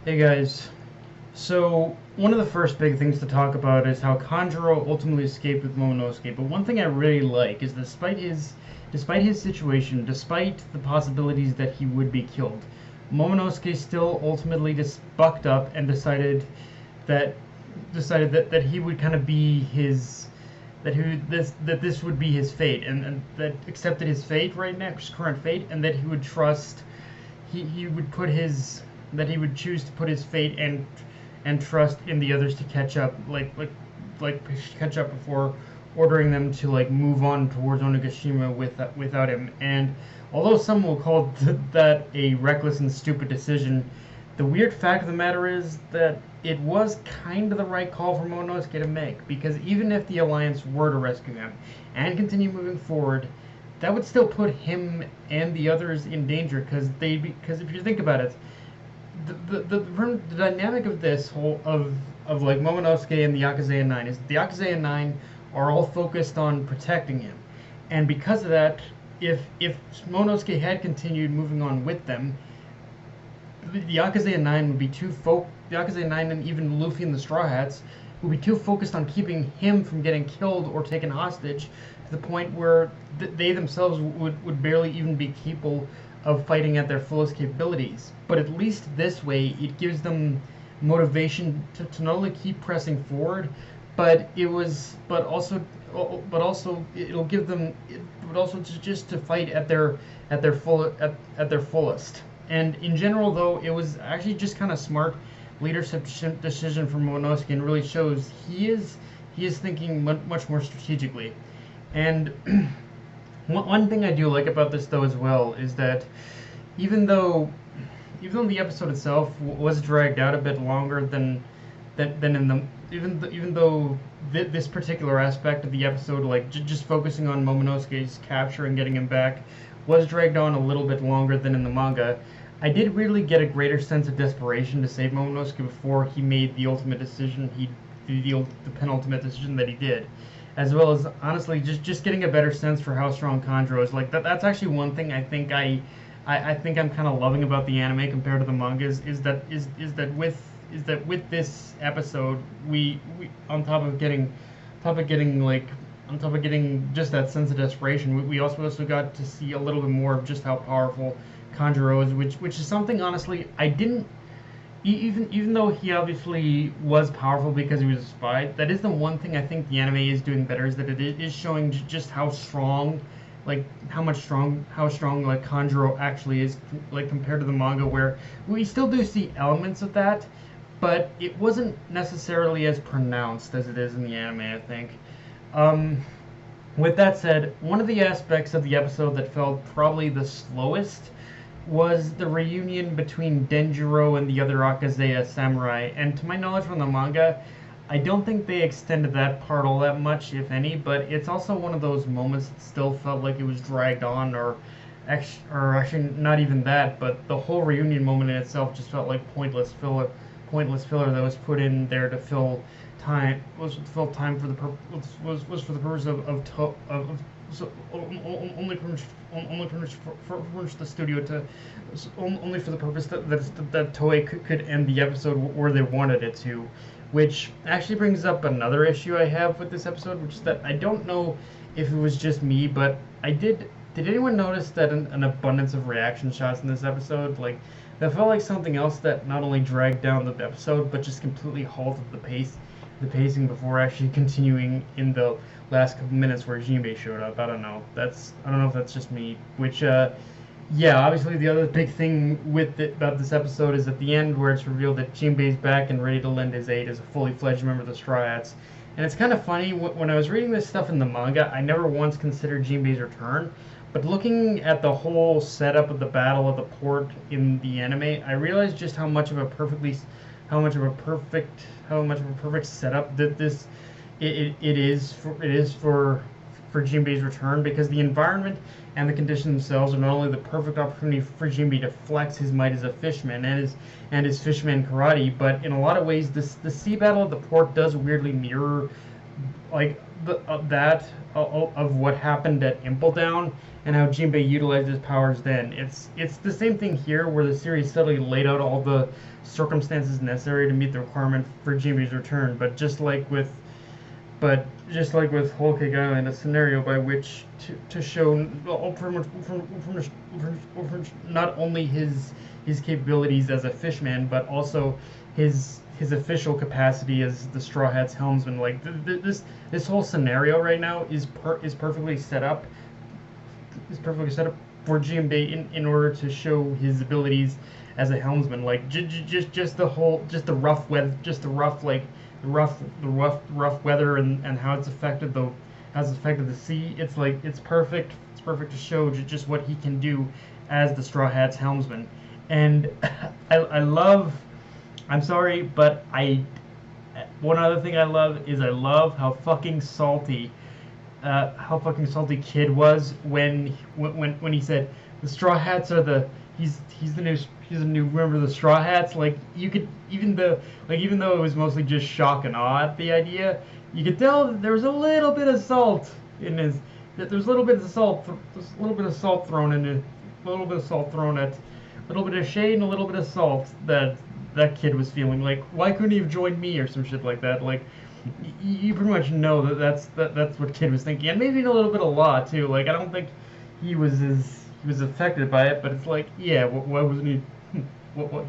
Hey guys, so one of the first big things to talk about is how Kanjuro ultimately escaped with Momonosuke. But one thing I really like is despite his situation, despite the possibilities that he would be killed, Momonosuke still ultimately just bucked up and that decided that he would kind of be his that this would be his fate, and that accepted his fate right now, his current fate, and that he would trust he would put his that he would choose to put his fate and trust in the others to catch up, like catch up before ordering them to like move on towards Onigashima without him. And although some will call that a reckless and stupid decision, the weird fact of the matter is that it was kind of the right call for Momonosuke to make, because even if the Alliance were to rescue him and continue moving forward, that would still put him and the others in danger, because if you think about it, the dynamic of this whole of like Momonosuke and the Yakuza 9 is the Yakuza 9 are all focused on protecting him, and because of that, if Momonosuke had continued moving on with them, the Yakuza 9 would be the Yakuza 9 and even Luffy and the Straw Hats would be too focused on keeping him from getting killed or taken hostage to the point where they themselves would barely even be capable of fighting at their fullest capabilities. But at least this way, it gives them motivation to not only keep pressing forward, but also it'll give them, but also just to fight at their fullest. And in general, though, it was actually just kind of smart leadership decision from Momonosuke, and really shows he is thinking much more strategically. And one thing I do like about this, though, as well, is that even though even though the episode itself was dragged out a bit longer than in the even though this particular aspect of the episode, like just focusing on Momonosuke's capture and getting him back, was dragged on a little bit longer than in the manga, I did really get a greater sense of desperation to save Momonosuke before he made the ultimate decision the penultimate decision that he did, as well as honestly just getting a better sense for how strong Kanjuro is. Like that's actually one thing I think I'm kind of loving about the anime compared to the manga is that with this episode, we on top of getting just that sense of desperation, we also got to see a little bit more of just how powerful Kanjuro is, which is something honestly I didn't, even though he obviously was powerful because he was a spy. That is the one thing I think the anime is doing better, is that it is showing just how strong, like how strong like Kanjuro actually is, like compared to the manga, where we still do see elements of that, but it wasn't necessarily as pronounced as it is in the anime, I think. Um, with that said, one of the aspects of the episode that felt probably the slowest was the reunion between Denjiro and the other Akazeya samurai. And to my knowledge from the manga, I don't think they extended that part all that much, if any, but it's also one of those moments that still felt like it was dragged on, or actually not even that, but the whole reunion moment in itself just felt like pointless filler that was put in there to fill time was fill time for the was for the purpose of so only furnish the studio to only for the purpose that Toei could end the episode where they wanted it to, which actually brings up another issue I have with this episode, which is that I don't know if it was just me, but I did. Did anyone notice that an abundance of reaction shots in this episode? Like, that felt like something else that not only dragged down the episode, but just completely halted the pacing before actually continuing in the last couple minutes where Jimbe showed up. I don't know if that's just me. Which, yeah, obviously the other big thing about this episode is at the end where it's revealed that Jinbe's back and ready to lend his aid as a fully fledged member of the Straw Hats. And it's kind of funny, when I was reading this stuff in the manga, I never once considered Jinbe's return. But looking at the whole setup of the battle at the port in the anime, I realized just how much of a perfect setup that it is for Jinbe's return, because the environment and the conditions themselves are not only the perfect opportunity for Jinbe to flex his might as a fishman and his fishman karate, but in a lot of ways the sea battle at the port does weirdly mirror like of what happened at Impledown and how Jinbe utilized his powers then. It's the same thing here, where the series subtly laid out all the circumstances necessary to meet the requirement for Jinbe's return. But just like with Whole Cake Island, a scenario by which to show from not only his capabilities as a fishman, but also his official capacity as the Straw Hat's helmsman. Like this whole scenario right now is perfectly set up. Is perfectly set up for Jimbe in order to show his abilities as a helmsman. Like just the rough weather, just the rough weather and how it's affected the sea. It's perfect. It's perfect to show just what he can do as the Straw Hat's helmsman. And I love. I'm sorry, but one other thing I love how fucking salty Kid was when he said the Straw Hats are he's the new member of the Straw Hats. Like, you could, even though it was mostly just shock and awe at the idea, you could tell that there was a little bit of salt in his. That there's a little bit of salt thrown at, a little bit of shade and a little bit of salt that Kid was feeling. Like, why couldn't he have joined me or some shit like that? Like, you pretty much know that's what Kid was thinking, and maybe a little bit of Law too. Like, I don't think he was affected by it, but it's like, yeah, why wasn't he?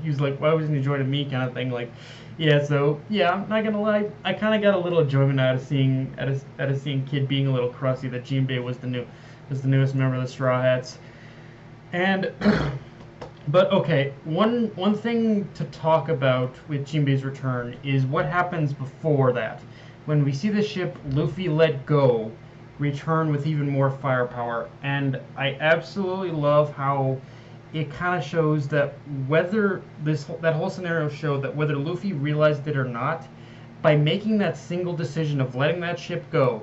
He was like, why wasn't he joining me, kind of thing. Like, yeah. So yeah, I'm not gonna lie, I kind of got a little enjoyment out of seeing Kid being a little crusty that Jinbe was the newest member of the Straw Hats, and. But okay, one thing to talk about with Jinbe's return is what happens before that. When we see the ship Luffy let go return with even more firepower, and I absolutely love how it kind of shows that that whole scenario showed that whether Luffy realized it or not, by making that single decision of letting that ship go,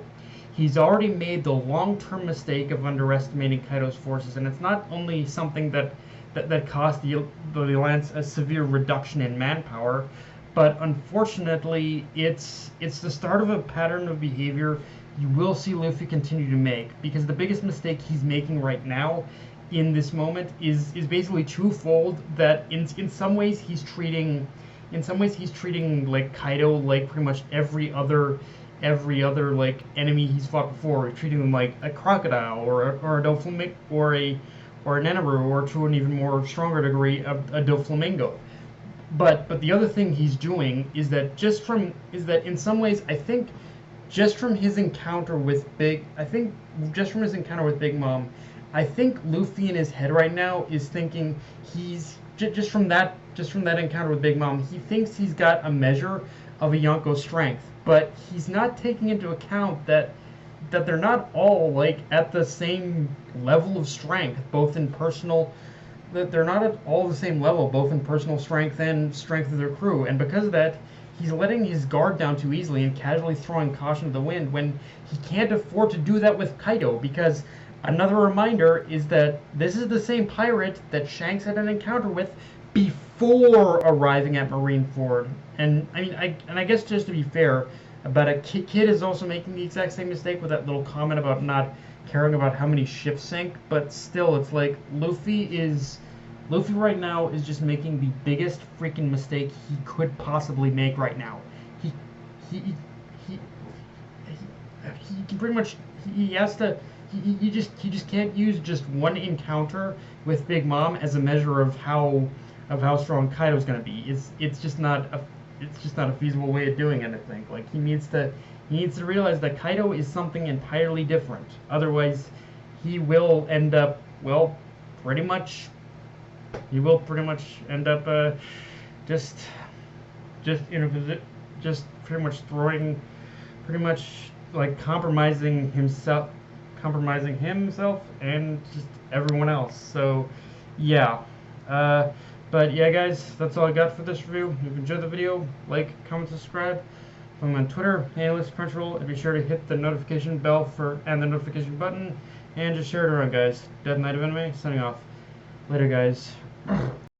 he's already made the long-term mistake of underestimating Kaido's forces, and it's not only something that cost the Alliance a severe reduction in manpower, but unfortunately, it's the start of a pattern of behavior you will see Luffy continue to make, because the biggest mistake he's making right now in this moment is basically twofold. That in some ways he's treating like Kaido like pretty much every other like enemy he's fought before. He's treating them like a crocodile or a Doflamingo or an Endeavor, or to an even more stronger degree, a Doflamingo. But the other thing he's doing is that in some ways, I think just from his encounter with Big Mom, I think Luffy in his head right now is thinking he's just from that encounter with Big Mom, he thinks he's got a measure of a Yonko's strength, but he's not taking into account that they're not all like at the same level of strength, that they're not at all the same level, both in personal strength and strength of their crew. And because of that, he's letting his guard down too easily and casually throwing caution to the wind when he can't afford to do that with Kaido, because another reminder is that this is the same pirate that Shanks had an encounter with before arriving at Marineford. And I guess just to be fair about it, Kid is also making the exact same mistake with that little comment about not caring about how many ships sink, but still, it's like Luffy right now is just making the biggest freaking mistake he could possibly make right now. He can pretty much, he just can't use just one encounter with Big Mom as a measure of how strong Kaido's going to be. It's just not a feasible way of doing it, I think. Like, he needs to realize that Kaido is something entirely different. Otherwise, he will end up, pretty much end up just pretty much like compromising himself and just everyone else. So yeah. But yeah, guys, that's all I got for this review. If you enjoyed the video, like, comment, subscribe. I'm on Twitter, Analyst Crunchyroll, and be sure to hit the notification bell and the notification button, and just share it around, guys. Death Knight of Anime, signing off. Later, guys.